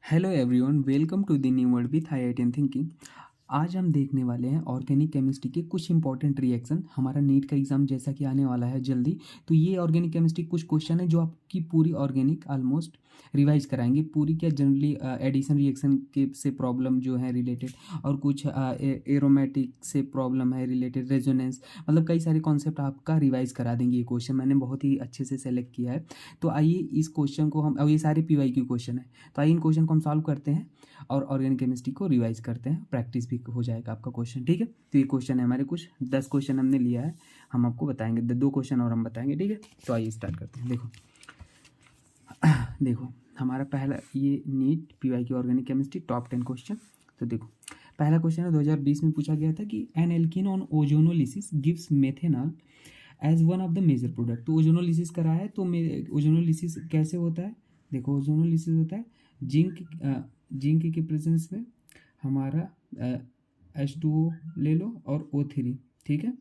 Hello everyone, welcome to the new world with IITN thinking. आज हम देखने वाले हैं ऑर्गेनिक केमिस्ट्री के कुछ इंपॉर्टेंट रिएक्शन। हमारा नीट का एग्ज़ाम जैसा कि आने वाला है जल्दी, तो ये ऑर्गेनिक केमिस्ट्री कुछ क्वेश्चन है जो आपकी पूरी ऑर्गेनिक ऑलमोस्ट रिवाइज कराएंगे। पूरी क्या जनरली एडिशन रिएक्शन के से प्रॉब्लम जो है रिलेटेड, और कुछ एरोमेटिक से प्रॉब्लम है रिलेटेड, रेजोनेंस, मतलब कई सारे कॉन्सेप्ट आपका रिवाइज करा देंगे। ये क्वेश्चन मैंने बहुत ही अच्छे से सेलेक्ट किया है। तो आइए इस क्वेश्चन को हम, और ये सारे PYQ क्वेश्चन है, तो आइए इन क्वेश्चन को हम सॉल्व करते हैं और ऑर्गेनिक केमिस्ट्री को रिवाइज करते हैं। प्रैक्टिस भी हो जाएगा आपका क्वेश्चन, ठीक है। तो ये क्वेश्चन है हमारे, कुछ 10 क्वेश्चन हमने लिया है, हम आपको बताएंगे 2 क्वेश्चन और हम बताएंगे, ठीक है। तो आइए स्टार्ट करते हैं। देखो देखो हमारा पहला ये NEET PYQ organic chemistry top 10 question. तो देखो पहला क्वेश्चन है 2020 में पूछा गया था कि an alkene on ozonolysis gives methanol as one of the major product. तो ओजोनोलिसिस कराया, तो ओजोनोलिसिस कैसे होता है? देखो ओजोनोलिसिस होता है जिंक के प्रेजेंस में हमारा H2O ले लो और O3, ठीक है।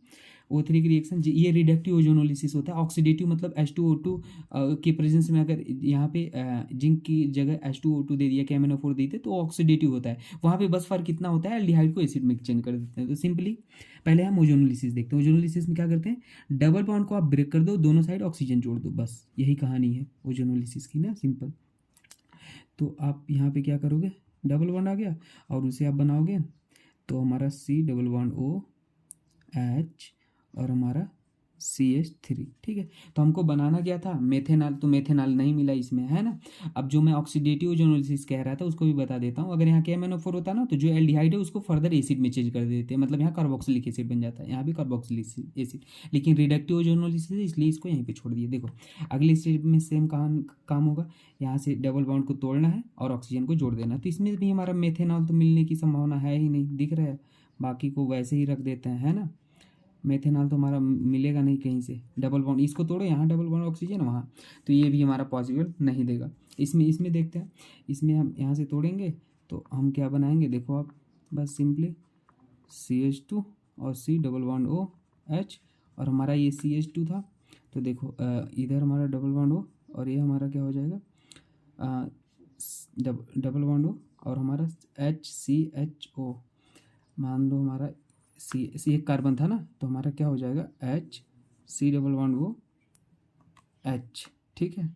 O3 की रिएक्शन, ये रिडक्टिव ओजोनोलिसिस होता है। ऑक्सीडेटिव मतलब H2O2 के प्रेजेंस में अगर यहाँ पे जिंक की जगह H2O2 दे दिया, KMnO4 दे दिया, तो ऑक्सीडेटिव होता है। वहाँ पे बस फर्क कितना होता है, एल्डिहाइड को एसिड में चेंज कर देते हैं। तो सिंपली पहले हम ओजोनोलिसिस देखते हैं। ओजोनोलिसिस में क्या करते हैं, डबल बॉन्ड को आप ब्रेक कर दो, दोनों साइड ऑक्सीजन जोड़ दो, बस यही कहानी है ओजोनोलिसिस की ना, सिंपल। तो आप यहाँ पे क्या करोगे, डबल बॉन्ड आ गया और उसे आप बनाओगे, तो हमारा C+O H और हमारा CH3, ठीक है। तो हमको बनाना क्या था, मेथेनॉल, तो मेथेनॉल नहीं मिला इसमें, है ना। अब जो मैं ऑक्सीडेटिव ओजोनोलिसिस कह रहा था उसको भी बता देता हूँ। अगर यहाँ KMnO4 होता ना, तो जो एल्डिहाइड है उसको फर्दर एसिड में चेंज कर देते हैं, मतलब यहाँ कार्बोक्सिलिक एसिड बन जाता है, यहाँ भी कार्बोक्सिलिक एसिड। लेकिन रिडक्टिव ओजोनोलिसिस है इसलिए इसको यहीं पे छोड़ दिए। देखो अगले स्टेप में सेम काम होगा, यहाँ से डबल बॉन्ड को तोड़ना है और ऑक्सीजन को जोड़ देना है। तो इसमें भी हमारा मेथेनॉल तो मिलने की संभावना है ही नहीं, दिख रहा है। बाकी को वैसे ही रख देते हैं, है ना। मेथेनॉल तो हमारा मिलेगा नहीं कहीं से। डबल बॉन्ड इसको तोड़ो, यहाँ डबल बॉन्ड ऑक्सीजन वहाँ, तो ये भी हमारा पॉसिबल नहीं देगा। इसमें देखते हैं, इसमें हम यहाँ से तोड़ेंगे तो हम क्या बनाएंगे, देखो आप बस सिंपली CH2 और C+O H, और हमारा ये CH2 था, तो देखो इधर हमारा डबल बॉन्ड O और ये हमारा क्या हो जाएगा, डबल बॉन्ड O और हमारा HCHO। मान लो हमारा सी एक कार्बन था ना, तो हमारा क्या हो जाएगा HC+O H, ठीक है।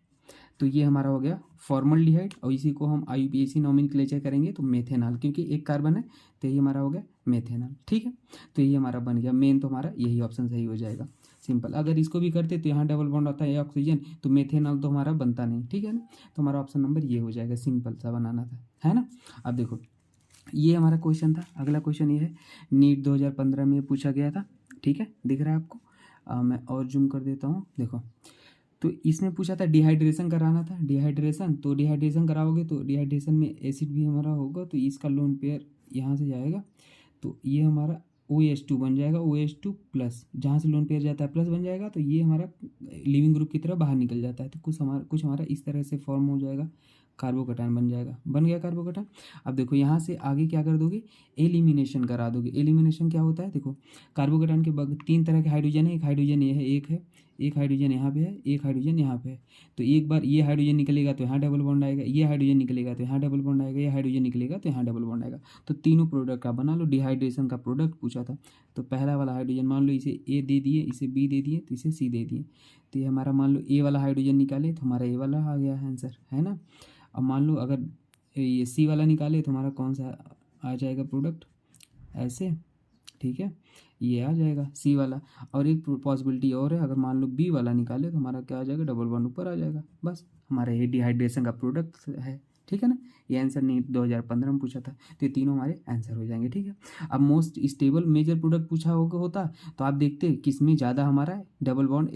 तो ये हमारा हो गया फॉर्मल्डिहाइड, और इसी को हम IUPAC नॉमेनक्लेचर करेंगे तो मेथेनॉल, क्योंकि एक कार्बन है तो ये हमारा हो गया मेथेनॉल, ठीक है। तो ये हमारा बन गया मेन, तो हमारा यही ऑप्शन सही हो जाएगा, सिंपल। अगर इसको भी करते तो यहाँ डबल बॉन्ड आता है ऑक्सीजन, तो मेथेनॉल तो हमारा बनता नहीं, ठीक है ना। तो हमारा ऑप्शन नंबर ये हो जाएगा, सिंपल सा बनाना था, है ना। अब देखो ये हमारा क्वेश्चन था। अगला क्वेश्चन ये है, नीट 2015 में पूछा गया था, ठीक है, दिख रहा है आपको। मैं और जूम कर देता हूँ, देखो। तो इसमें पूछा था डिहाइड्रेशन कराना था, डिहाइड्रेशन। तो डिहाइड्रेशन कराओगे तो डिहाइड्रेशन में एसिड भी हमारा होगा, तो इसका लोन पेयर यहाँ से जाएगा, तो ये हमारा OH2 बन जाएगा, OH2 प्लस, जहाँ से लोन पेयर जाता है प्लस बन जाएगा, तो ये हमारा लिविंग ग्रुप की तरह बाहर निकल जाता है, तो कुछ हमारा इस तरह से फॉर्म हो जाएगा, कार्बोकटायन बन जाएगा, बन गया कार्बोकटायन। अब देखो यहाँ से आगे क्या कर दोगे, एलिमिनेशन करा दोगे। एलिमिनेशन क्या होता है, देखो कार्बोकटायन के 3 तरह के हाइड्रोजन है, एक हाइड्रोजन ये है, एक हाइड्रोजन यहाँ पे है, एक हाइड्रोजन यहाँ पे है। तो एक बार ये हाइड्रोजन निकलेगा तो यहाँ डबल बॉन्ड आएगा, ये हाइड्रोजन निकलेगा तो यहाँ डबल बॉन्ड आएगा, ये हाइड्रोजन निकलेगा तो यहाँ डबल बॉन्ड आएगा। तो तीनों प्रोडक्ट का बना लो। डिहाइड्रेशन का प्रोडक्ट पूछा था, तो पहला वाला हाइड्रोजन मान लो इसे A दे दिए, इसे B दे दिए, तो इसे C दे दिए। तो ये हमारा मान लो A वाला हाइड्रोजन निकाले तो हमारा A वाला आ गया आंसर, है ना। अब मान लो अगर ये C वाला निकाले तो हमारा कौन सा आ जाएगा प्रोडक्ट, ऐसे, ठीक है, ये आ जाएगा C वाला। और एक पॉसिबिलिटी और है, अगर मान लो B वाला निकाले तो हमारा क्या आ जाएगा, डबल बॉन्ड ऊपर आ जाएगा। बस हमारा ये डिहाइड्रेशन का प्रोडक्ट है, ठीक है ना। ये आंसर नहीं 2015 में पूछा था, तो ये तीनों हमारे आंसर हो जाएंगे, ठीक है। अब मोस्ट स्टेबल मेजर प्रोडक्ट पूछा होता, तो आप देखते किस में ज़्यादा हमारा डबल बॉन्ड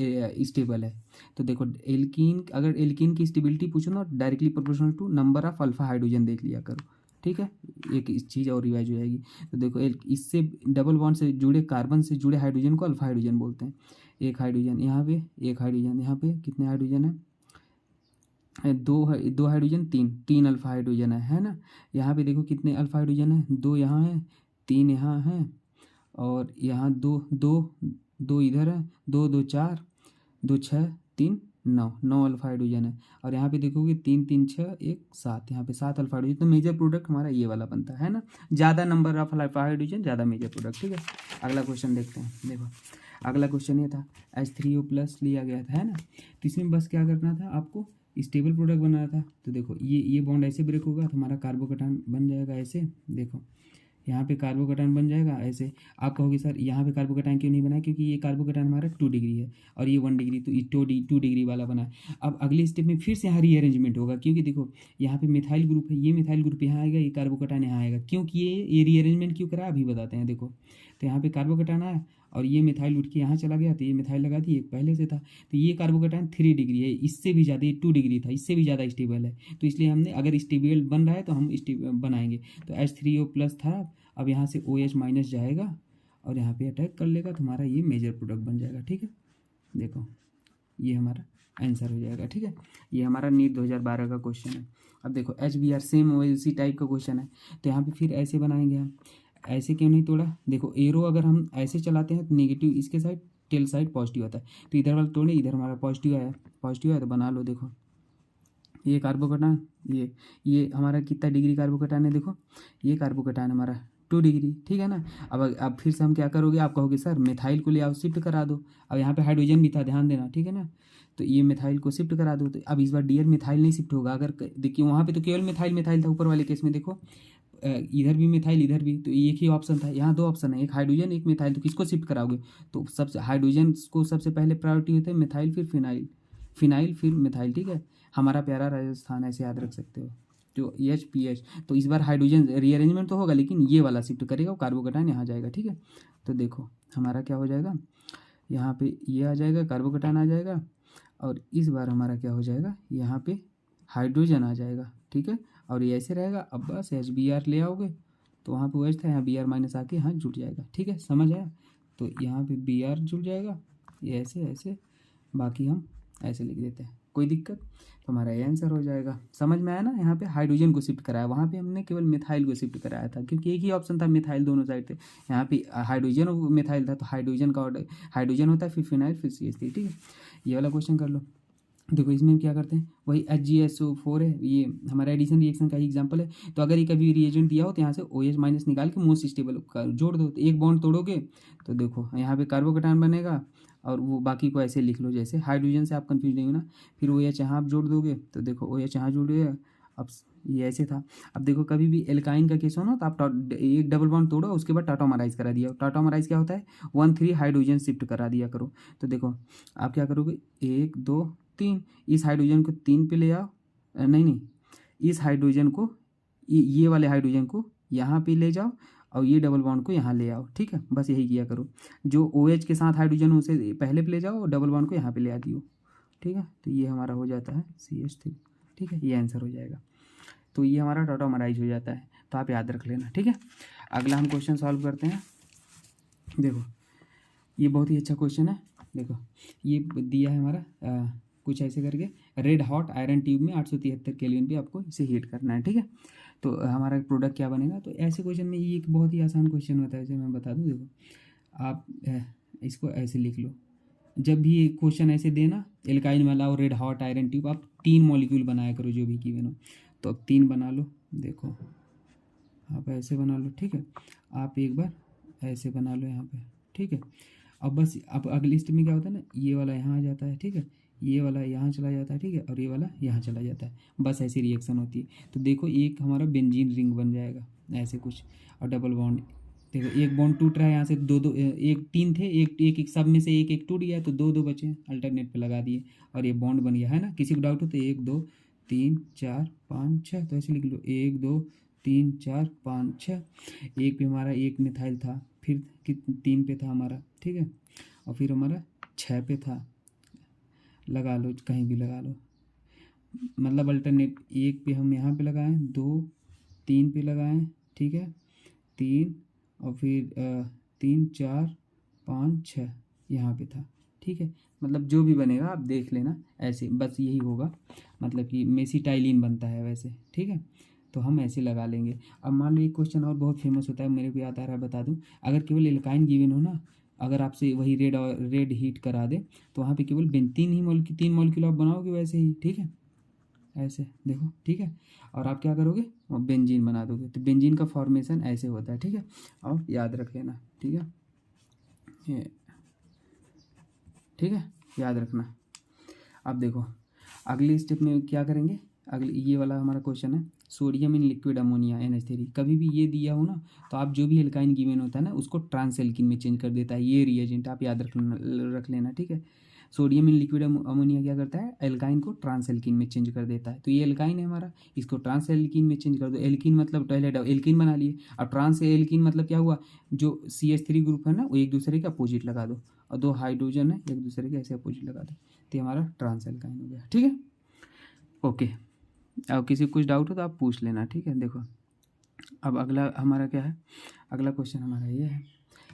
स्टेबल है। तो देखो एल्कीन, अगर एल्कीन की स्टेबिलिटी पूछो ना, directly proportional to number of alpha hydrogen देख लिया करो, ठीक है। एक इस चीज़ और रिवाइज हो जाएगी। तो देखो इससे डबल बॉन्ड से जुड़े, कार्बन से जुड़े हाइड्रोजन को अल्फा हाइड्रोजन बोलते हैं। एक हाइड्रोजन यहाँ पे, एक हाइड्रोजन यहाँ पे, कितने हाइड्रोजन है, दो हाइड्रोजन, तीन अल्फा हाइड्रोजन है ना। यहाँ पे देखो कितने अल्फा हाइड्रोजन है, 2 यहाँ है, 3 यहाँ है, और यहाँ दो दो दो इधर है, 2 2 4, 2 6 3 9 अल्फा हाइड्रोजन है। और यहाँ पे देखोगे 3 3 6 1 7, यहाँ पे 7 अल्फा हाइड्रोजन। तो मेजर प्रोडक्ट हमारा ये वाला बनता है ना, ज़्यादा नंबर ऑफ अल्फा हाइड्रोजन ज़्यादा मेजर प्रोडक्ट। ठीक है, अगला क्वेश्चन देखते हैं। देखो अगला क्वेश्चन ये था H3O+ लिया गया था, है ना। तो इसमें बस क्या करना था, आपको स्टेबल प्रोडक्ट बनाना था। तो देखो ये बॉन्ड ऐसे ब्रेक होगा तो हमारा कार्बोकटान बन जाएगा ऐसे। देखो यहाँ पे कार्बोकटान बन जाएगा ऐसे। आप कहोगे सर यहाँ पे कार्बोकटान क्यों नहीं बना, क्योंकि ये कार्बोकटान हमारा 2 डिग्री है और ये 1 डिग्री, तो ये 2 डिग्री वाला बना है। अब अगले स्टेप में फिर से यहाँ रीअरेंजमेंट होगा, क्योंकि देखो यहाँ पे मिथाइल ग्रुप है, ये मिथाइल ग्रुप यहाँ आएगा, ये कार्बोकटान यहाँ आएगा। क्योंकि ये रीअरेंजमेंट क्यों करा अभी बताते हैं। देखो तो यहाँ पे कार्बोकटान आया और ये मिथाइल उठ के यहाँ चला गया, तो ये मिथाइल लगा दिए, पहले से था। तो ये कार्बोकटान 3 डिग्री है, इससे भी ज़्यादा, ये 2 डिग्री था, इससे भी ज़्यादा स्टेबल है। तो इसलिए हमने, अगर स्टेबल बन रहा है तो हम बनाएंगे। तो H3O+ था, अब यहाँ से OH- जाएगा और यहाँ पे अटैक कर लेगा, तो हमारा ये मेजर प्रोडक्ट बन जाएगा। ठीक है, देखो ये हमारा आंसर हो जाएगा। ठीक है, ये हमारा नीट 2012 का क्वेश्चन है। अब देखो HBr सेम उसी टाइप का क्वेश्चन है, तो यहाँ पे फिर ऐसे बनाएंगे हम। ऐसे क्यों नहीं तोड़ा, देखो एरो अगर हम ऐसे चलाते हैं तो नेगेटिव इसके साइड, टेल साइड पॉजिटिव आता है। तो इधर वाला तोड़े, इधर हमारा पॉजिटिव आया, पॉजिटिव आया तो बना लो। देखो ये कार्बोकटान, ये हमारा कितना डिग्री कार्बोकटान है, देखो ये कार्बोकटान हमारा 2 डिग्री। ठीक है ना। अब फिर से हम क्या करोगे, आप कहोगे सर मिथाइल को ले आओ, शिफ्ट करा दो। अब यहाँ पे हाइड्रोजन भी था, ध्यान देना। ठीक है ना, तो ये मिथाइल को शिफ्ट करा दो। तो अब इस बार डियर मिथाइल नहीं शिफ्ट होगा। अगर देखिए वहाँ पे तो केवल मिथाइल था, ऊपर वाले केस में देखो इधर भी मिथाइल, इधर भी, तो एक ही ऑप्शन था। यहाँ 2 ऑप्शन है, एक हाइड्रोजन एक मिथाइल, तो किसको शिफ्ट कराओगे। तो सबसे हाइड्रोजन को सबसे पहले प्रायोरिटी होता है, मिथाइल फिर फिनाइल फिर मिथाइल। ठीक है, हमारा प्यारा राजस्थान, ऐसे याद रख सकते हो। तो HPH, तो इस बार हाइड्रोजन रीअरेंजमेंट तो होगा, लेकिन ये वाला शिफ्ट करेगा, वो कार्बोकटान यहाँ जाएगा। ठीक है, तो देखो हमारा क्या हो जाएगा, यहाँ पे ये आ जाएगा, कार्बोकटान आ जाएगा, और इस बार हमारा क्या हो जाएगा, यहाँ पे हाइड्रोजन आ जाएगा। ठीक है, और ये ऐसे रहेगा। अब बस HBr ले आओगे, तो वहाँ पे OH था, यहाँ Br- आके यहाँ जुड़ जाएगा। ठीक है, समझ आया। तो यहाँ पे Br जुड़ जाएगा, ये ऐसे ऐसे, बाकी हम ऐसे लिख देते हैं, कोई दिक्कत। तो हमारा ये आंसर हो जाएगा। समझ में आया ना। यहाँ पे हाइड्रोजन को शिफ्ट कराया, वहाँ पे हमने केवल मिथाइल को शिफ्ट कराया था, क्योंकि एक ही ऑप्शन था, मिथाइल दोनों साइड थे। यहाँ पे हाइड्रोजन और मिथाइल था, तो हाइड्रोजन का ऑर्डर, हाइड्रोजन होता है, फिर फिनाइल, फिर CH3। ठीक है, ये वाला क्वेश्चन कर लो। देखो इसमें क्या करते हैं, वही HgSO4 है, ये हमारा एडिशन रिएक्शन का ही एग्जांपल है। तो अगर ये कभी रिएजेंट दिया हो तो यहाँ से OH- निकाल के मोस्ट स्टेबल जोड़ दो। तो एक बॉन्ड तोड़ोगे तो देखो यहाँ पे कार्बोकटान बनेगा, और वो बाकी को ऐसे लिख लो, जैसे हाइड्रोजन से आप कंफ्यूज नहीं होना। फिर OH यहाँ आप जोड़ दोगे, तो देखो OH यहाँ जुड़ गया। अब ये ऐसे था। अब देखो कभी भी एल्काइन का केस हो ना, तो आप एक डबल बॉन्ड तोड़ो, उसके बाद टाटोमराइज करा दिया। टाटोमराइज क्या होता है, 1 3 हाइड्रोजन शिफ्ट करा दिया करो। तो देखो आप क्या करोगे, 1 2 3, इस हाइड्रोजन को 3 पे ले आओ, नहीं, इस हाइड्रोजन को, ये वाले हाइड्रोजन को यहाँ पे ले जाओ, और ये डबल बॉन्ड को यहाँ ले आओ। ठीक है, बस यही किया करो। जो OH के साथ हाइड्रोजन उसे पहले पे ले जाओ, और डबल बॉन्ड को यहाँ पे ले आ दियो। ठीक है, तो ये हमारा हो जाता है CH3। ठीक है, ये आंसर हो जाएगा। तो ये हमारा टाटोमराइज हो जाता है, तो आप याद रख लेना। ठीक है, अगला हम क्वेश्चन सॉल्व करते हैं। देखो ये बहुत ही अच्छा क्वेश्चन है। देखो ये दिया है हमारा कुछ ऐसे करके, रेड हॉट आयरन ट्यूब में 873 केल्विन पे आपको इसे हीट करना है। ठीक है, तो हमारा प्रोडक्ट क्या बनेगा। तो ऐसे क्वेश्चन में ये एक बहुत ही आसान क्वेश्चन होता है, जैसे मैं बता दूं। देखो आप इसको ऐसे लिख लो, जब भी ये क्वेश्चन ऐसे देना, एल्काइन वाला और रेड हॉट आयरन ट्यूब, आप 3 मॉलिक्यूल बनाया करो जो भी गिवन हो। तो अब 3 बना लो। देखो आप ऐसे बना लो। ठीक है, आप एक बार ऐसे बना लो यहाँ पे। ठीक है, अब बस अब अगली स्टेप में क्या होता है ना, ये वाला यहाँ आ जाता है। ठीक है, ये वाला यहाँ चला जाता है। ठीक है, और ये वाला यहाँ चला जाता है। बस ऐसी रिएक्शन होती है। तो देखो एक हमारा बेंजीन रिंग बन जाएगा ऐसे कुछ, और डबल बॉन्ड। देखो एक बॉन्ड टूट रहा है, यहाँ से 2 2 एक 3 थे, एक सब में से एक टूट गया, तो 2 2 बचे, अल्टरनेट पे लगा दिए, और ये बॉन्ड बन गया, है ना। किसी को डाउट हो तो 1 2 3 4 5 6, तो ऐसे लिख लो, 1 2 3 4 5 6। एक पे हमारा एक मिथाइल था, फिर 3 पे था हमारा। ठीक है, और फिर हमारा 6 पे था। लगा लो, कहीं भी लगा लो, मतलब अल्टरनेट। एक पे हम यहाँ पे लगाएं, 2 3 पे लगाएं। ठीक है, 3, और फिर 3 4 5 6 यहाँ पे था। ठीक है, मतलब जो भी बनेगा आप देख लेना, ऐसे बस यही होगा, मतलब कि मेसिटाइलिन बनता है वैसे। ठीक है, तो हम ऐसे लगा लेंगे। अब मान लो एक क्वेश्चन और बहुत फेमस होता है, मेरे को याद आ रहा है, बता दूं। अगर केवल एल्काइन गिवन हो ना, अगर आपसे वही रेड हीट करा दे तो वहाँ पे केवल तीन मॉलिक्यूल आप बनाओगे वैसे ही, ठीक है, ऐसे देखो, ठीक है। और आप क्या करोगे, वो बेंजीन बना दोगे। तो बेंजीन का फॉर्मेशन ऐसे होता है, ठीक है, और याद रख लेना, ठीक है, ये ठीक है, याद रखना। अब देखो अगली स्टेप में क्या करेंगे, अगले ये वाला हमारा क्वेश्चन है, sodium in liquid ammonia NH3। कभी भी ये दिया हो ना तो आप जो भी एल्काइन गिवन होता है ना उसको ट्रांस एल्कीन में चेंज कर देता है ये रिएजेंट, आप याद रख लेना, ठीक है। सोडियम इन लिक्विड अमोनिया क्या करता है, एल्काइन को ट्रांस एल्कीन में चेंज कर देता है। तो ये एल्काइन है हमारा, इसको ट्रांस एल्कीन में चेंज कर दो। एल्कीन मतलब पहले एल्कीन बना लिए, अब ट्रांस एल्कीन मतलब क्या हुआ, जो CH3 ग्रुप है ना वो एक दूसरे के अपोजिट लगा दो, और 2 हाइड्रोजन है एक दूसरे के ऐसे अपोजिट लगा दो, तो हमारा ट्रांस एल्काइन हो गया, ठीक है, ओके। अब किसी को कुछ डाउट हो तो आप पूछ लेना, ठीक है। देखो अब अगला हमारा क्या है, अगला क्वेश्चन हमारा ये है,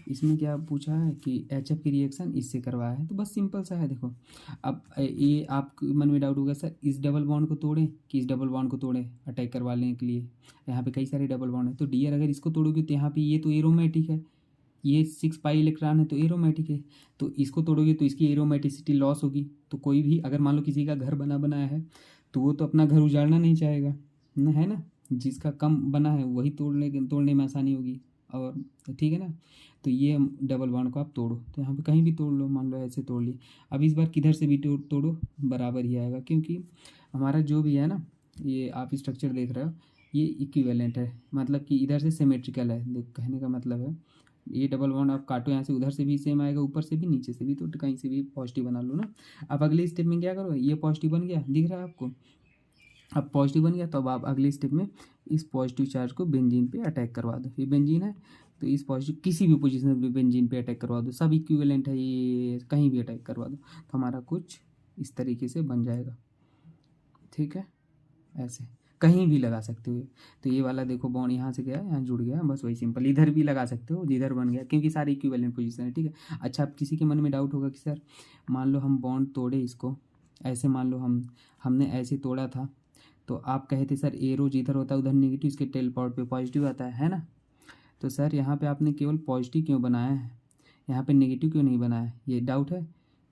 इसमें क्या पूछा है कि HF की रिएक्शन इससे करवाया है, तो बस सिंपल सा है। देखो अब ये आप मन में डाउट होगा सर इस डबल बॉन्ड को तोड़ें कि इस डबल बॉन्ड को तोड़ें अटैक करवा लेने के लिए, यहाँ पे कई सारे डबल बॉन्ड है। तो डियर अगर इसको तोड़ोगे तो यहाँ पे ये तो एरोमेटिक है, ये 6 पाई इलेक्ट्रॉन है तो एरोमेटिक है, तो इसको तोड़ोगे तो इसकी एरोमेटिसिटी लॉस होगी। तो कोई भी अगर मान लो किसी का घर बना बनाया है तो वो तो अपना घर उजाड़ना नहीं चाहेगा ना, है ना, जिसका कम बना है वही तोड़ने में आसानी होगी, और ठीक है ना। तो ये डबल बॉन्ड को आप तोड़ो, तो यहाँ पे कहीं भी तोड़ लो, मान लो ऐसे तोड़ लिए। अब इस बार किधर से भी तोड़ो बराबर ही आएगा, क्योंकि हमारा जो भी है ना ये आप स्ट्रक्चर देख रहे हो ये इक्विवेलेंट है, मतलब कि इधर से सिमेट्रिकल है। देख कहने का मतलब है ये डबल बॉन्ड आप काटो यहाँ से, उधर से भी सेम आएगा, ऊपर से भी नीचे से भी, तो कहीं से भी पॉजिटिव बना लो ना। अब अगले स्टेप में क्या करो, ये पॉजिटिव बन गया दिख रहा है आपको, अब पॉजिटिव बन गया तो अब आप अगले स्टेप में इस पॉजिटिव चार्ज को बेंजीन पे अटैक करवा दो। ये बेंजीन है तो इस पॉजिटिव किसी भी पोजीशन पे बेंजीन पे अटैक करवा दो, सब इक्विवेलेंट है, ये कहीं भी अटैक करवा दो तो हमारा कुछ इस तरीके से बन जाएगा, ठीक है, ऐसे कहीं भी लगा सकते हो। तो ये वाला देखो बॉन्ड यहाँ से गया यहाँ जुड़ गया, बस वही सिंपल, इधर भी लगा सकते हो जिधर बन गया, क्योंकि सारी इक्विवेलेंट पोजीशन है, ठीक है। अच्छा अब किसी के मन में डाउट होगा कि सर मान लो हम बॉन्ड तोड़े इसको ऐसे, मान लो हमने ऐसे तोड़ा था, तो आप कहे थे सर एरो जिधर होता है उधर नेगेटिव, इसके टेल पार्ट पे पॉजिटिव आता है ना। तो सर यहाँ पे आपने केवल पॉजिटिव क्यों बनाया है, यहाँ पे नेगेटिव क्यों नहीं बनाया, ये डाउट है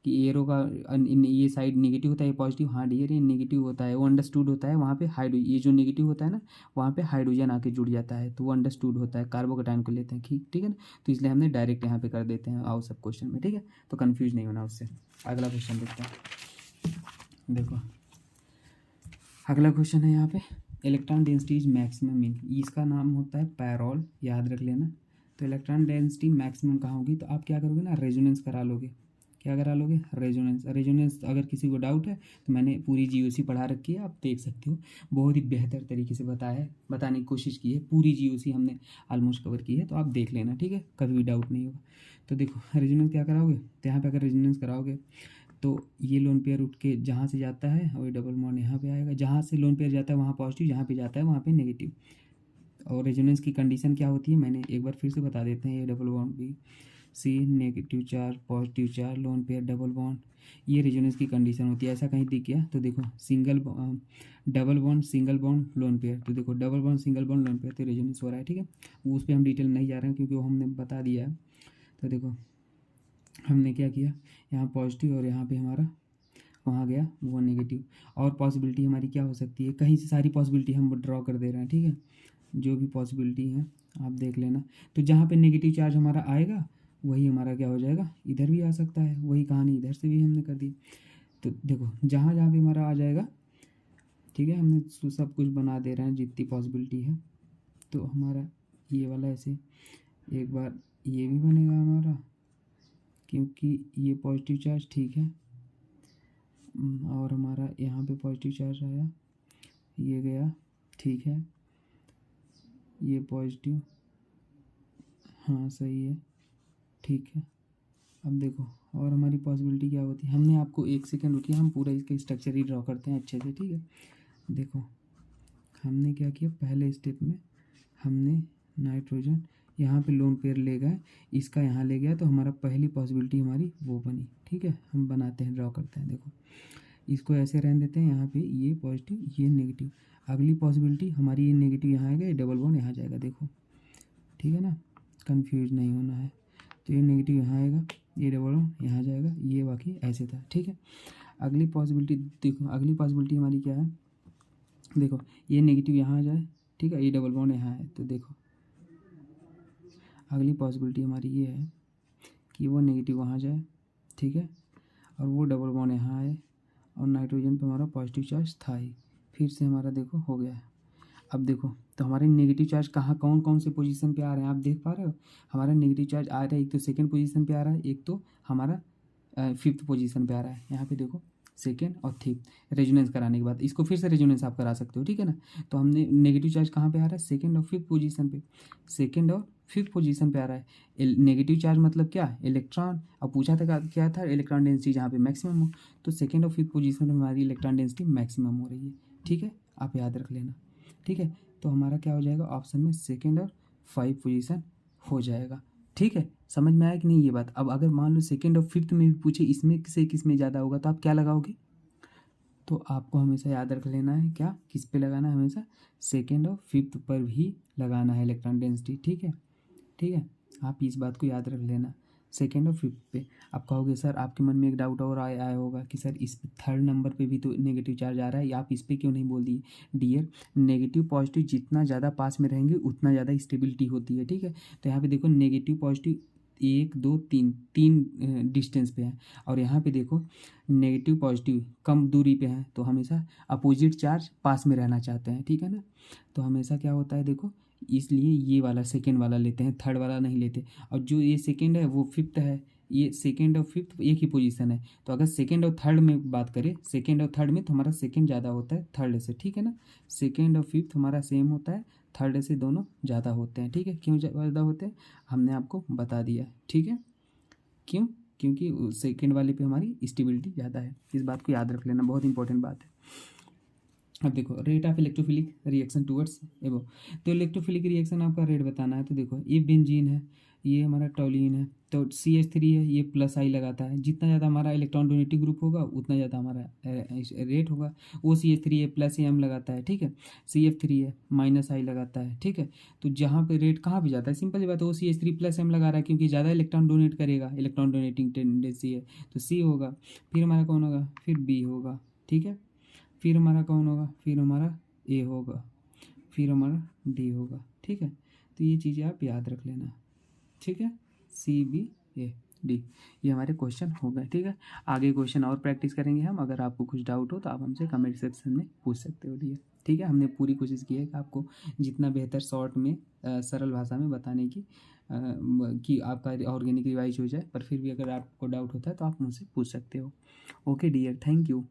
कि एरो का ये साइड नेगेटिव होता है ये पॉजिटिव, हाँ डियर ये नेगेटिव होता है, वो अंडरस्टूड होता है। वहाँ पे ये जो नेगेटिव होता है ना वहाँ पे हाइड्रोजन आके जुड़ जाता है, तो वो अंडरस्टूड होता है, कार्बोकैटायन को लेते हैं, ठीक है ना। तो इसलिए हमने डायरेक्ट यहाँ पे कर देते हैं आओ सब क्वेश्चन में, ठीक है, तो कन्फ्यूज नहीं होना उससे। अगला क्वेश्चन देखते हैं, देखो अगला क्वेश्चन है यहाँ पे, electron density is maximum in, इसका नाम होता है पैरोल, याद रख लेना। तो इलेक्ट्रॉन डेंसिटी मैक्सिमम कहाँ होगी, तो आप क्या करोगे ना रेजोनेंस करा लोगे, क्या करा लोगे, रेजोनेंस अगर किसी को डाउट है तो मैंने पूरी GOC पढ़ा रखी है, आप देख सकते हो, बहुत ही बेहतर तरीके से बताने की कोशिश की है, पूरी GOC हमने ऑलमोस्ट कवर की है, तो आप देख लेना, ठीक है, कभी भी डाउट नहीं होगा। तो देखो रेजोनेंस क्या कराओगे, तो यहाँ पे अगर रेजोनेंस कराओगे तो ये लोन पेयर उठ के जहाँ से जाता है और डबल बॉन्ड यहाँ पे आएगा, जहाँ से लोन पेयर जाता है वहाँ पॉजिटिव, जहाँ पे जाता है वहाँ पे नेगेटिव। और रेजोनेंस की कंडीशन क्या होती है मैंने एक बार फिर से बता देते हैं, ये डबल बॉन्ड भी C negative charge positive charge lone pair double bond, ये रेजोनेंस की कंडीशन होती है। ऐसा कहीं दिख गया तो देखो double bond single bond lone pair, तो देखो double bond single bond lone pair तो रेजोनेंस हो रहा है, ठीक है। वो उस पर हम डिटेल नहीं जा रहे हैं क्योंकि वो हमने बता दिया है। तो देखो हमने क्या किया, यहाँ पॉजिटिव और यहाँ पे हमारा वहाँ गया वो नेगेटिव, और पॉसिबिलिटी हमारी क्या हो सकती है, कहीं से सारी पॉसिबिलिटी हम ड्रॉ कर दे रहे हैं, ठीक है, जो भी पॉसिबिलिटी है आप देख लेना। तो जहाँ पे नेगेटिव चार्ज हमारा आएगा वही हमारा क्या हो जाएगा, इधर भी आ सकता है, वही कहानी इधर से भी हमने कर दी। तो देखो जहाँ जहाँ भी हमारा आ जाएगा, ठीक है, हमने सब कुछ बना दे रहे हैं जितनी पॉसिबिलिटी है। तो हमारा ये वाला ऐसे एक बार ये भी बनेगा हमारा, क्योंकि ये पॉजिटिव चार्ज ठीक है, और हमारा यहाँ पे पॉजिटिव चार्ज आया, ये गया, ठीक है, ये पॉजिटिव, हाँ सही है, ठीक है। अब देखो और हमारी पॉसिबिलिटी क्या होती है, हमने आपको 1 सेकेंड रुकिए, हम पूरा इसका स्ट्रक्चर ही ड्रॉ करते हैं अच्छे से, ठीक है। देखो हमने क्या किया, पहले स्टेप में हमने नाइट्रोजन यहाँ पे लोन पेयर ले गए, इसका यहाँ ले गया, तो हमारा पहली पॉसिबिलिटी हमारी वो बनी, ठीक है। हम बनाते हैं ड्रॉ करते हैं, देखो इसको ऐसे रहने देते हैं, यहाँ पे ये पॉजिटिव ये नेगेटिव, अगली पॉसिबिलिटी हमारी ये नेगेटिव यहाँ आएगा, ये डबल बॉन्ड यहाँ जाएगा, देखो ठीक है ना, कंफ्यूज नहीं होना है। तो ये नेगेटिव यहाँ आएगा, ये डबल बॉन्ड यहाँ जाएगा, ये बाकी ऐसे था। ठीक है, अगली पॉसिबिलिटी देखो, अगली पॉसिबिलिटी हमारी क्या है, देखो ये नेगेटिव यहाँ आ जाए, ठीक है, ये डबल बॉन्ड यहाँ है, तो देखो अगली पॉसिबिलिटी हमारी ये है कि वो नेगेटिव वहाँ जाए, ठीक है, और वो डबल बॉन्ड यहाँ आए और नाइट्रोजन पे हमारा पॉजिटिव चार्ज था ही, फिर से हमारा देखो हो गया है। अब देखो तो हमारे नेगेटिव चार्ज कहाँ कौन कौन से पोजीशन पे आ रहे हैं, आप देख पा रहे हो, हमारा नेगेटिव चार्ज आ रहा है एक तो सेकंड पोजीशन पे आ रहा है, एक तो हमारा फिफ्थ पोजीशन पे आ रहा है। यहाँ पे देखो सेकेंड और फिफ्थ रेजोनेंस कराने के बाद इसको फिर से रेजोनेंस आप करा सकते हो, ठीक है ना। तो हमने नेगेटिव चार्ज कहाँ पे आ रहा है, सेकेंड और फिफ्थ पोजीशन पे, सेकेंड और फिफ्थ पोजीशन पे आ रहा है। नेगेटिव चार्ज मतलब क्या, इलेक्ट्रॉन। अब पूछा था क्या था, इलेक्ट्रॉन डेंसिटी जहाँ पे मैक्सिमम हो, तो सेकेंड और फिफ्थ पोजीशन में हमारी इलेक्ट्रॉन डेंसिटी मैक्सिमम हो रही है, ठीक है, आप याद रख लेना, ठीक है। तो हमारा क्या हो जाएगा ऑप्शन में सेकेंड और 5 पोजीशन हो जाएगा, ठीक है। समझ में आया कि नहीं ये बात। अब अगर मान लो सेकेंड और फिफ्थ में भी पूछे इसमें से किस में ज़्यादा होगा तो आप क्या लगाओगे, तो आपको हमेशा याद रख लेना है क्या, किस पे लगाना है, हमेशा सेकेंड और फिफ्थ पर भी लगाना है इलेक्ट्रॉन डेंसिटी, ठीक है, ठीक है। आप इस बात को याद रख लेना, सेकेंड और फिफ्थ पे। आप कहोगे सर आपके मन में एक डाउट और आया होगा कि सर इस थर्ड नंबर पे भी तो नेगेटिव चार्ज आ रहा है, या आप इस पे क्यों नहीं बोल दिए। डियर, नेगेटिव पॉजिटिव जितना ज़्यादा पास में रहेंगे उतना ज़्यादा स्टेबिलिटी होती है, ठीक है। तो यहाँ पे देखो नेगेटिव पॉजिटिव 1 2 3 3 डिस्टेंस पे है, और यहाँ पे देखो नेगेटिव पॉजिटिव कम दूरी पे है, तो हमेशा अपोजिट चार्ज पास में रहना चाहते हैं, ठीक है ना। तो हमेशा क्या होता है देखो, इसलिए ये वाला सेकेंड वाला लेते हैं, थर्ड वाला नहीं लेते। और जो ये सेकेंड है वो फिफ्थ है, ये सेकेंड और फिफ्थ एक ही पोजीशन है, तो अगर सेकेंड और थर्ड में बात करें, सेकेंड और थर्ड में तो हमारा सेकेंड ज़्यादा होता है थर्ड से, ठीक है ना। सेकेंड और फिफ्थ हमारा सेम होता है, थर्ड से दोनों ज़्यादा होते हैं, ठीक है। क्यों ज़्यादा होते हैं हमने आपको बता दिया, ठीक है। क्यों, क्योंकि सेकेंड वाले पे हमारी स्टेबिलिटी ज़्यादा है, इस बात को याद रख लेना, बहुत इंपॉर्टेंट बात है। अब देखो rate of electrophilic reaction towards एबो, तो इलेक्ट्रोफिलिक रिएक्शन आपका रेट बताना है। तो देखो ये बेंजीन है, ये हमारा टॉलिन है, तो CH3 है, ये प्लस आई लगाता है, जितना ज़्यादा हमारा इलेक्ट्रॉन डोनेटिव ग्रुप होगा उतना ज़्यादा हमारा रेट होगा। OCH3 है, प्लस एम लगाता है, ठीक है। CF3 है, माइनस आई लगाता है, ठीक है। तो जहाँ पे रेट कहाँ पे जाता है, सिंपल सी बात है, OCH3 प्लस एम लगा रहा है क्योंकि ज़्यादा इलेक्ट्रॉन डोनेट करेगा, इलेक्ट्रॉन डोनेटिंग टेंडेंसी है, तो C होगा। फिर हमारा कौन होगा, फिर B होगा, ठीक है। फिर हमारा कौन होगा, फिर हमारा A होगा, फिर हमारा D होगा, ठीक है। तो ये चीज़ें आप याद रख लेना, ठीक है। CBAD ये हमारे क्वेश्चन हो गए, ठीक है। आगे क्वेश्चन और प्रैक्टिस करेंगे हम, अगर आपको कुछ डाउट हो तो आप हमसे कमेंट सेक्शन में पूछ सकते हो डियर, ठीक है। हमने पूरी कोशिश की है कि आपको जितना बेहतर शॉर्ट में सरल भाषा में बताने की कि आपका ऑर्गेनिक रिवाइज हो जाए, पर फिर भी अगर आपको डाउट होता है तो आप मुझसे पूछ सकते हो। Okay dear, thank you.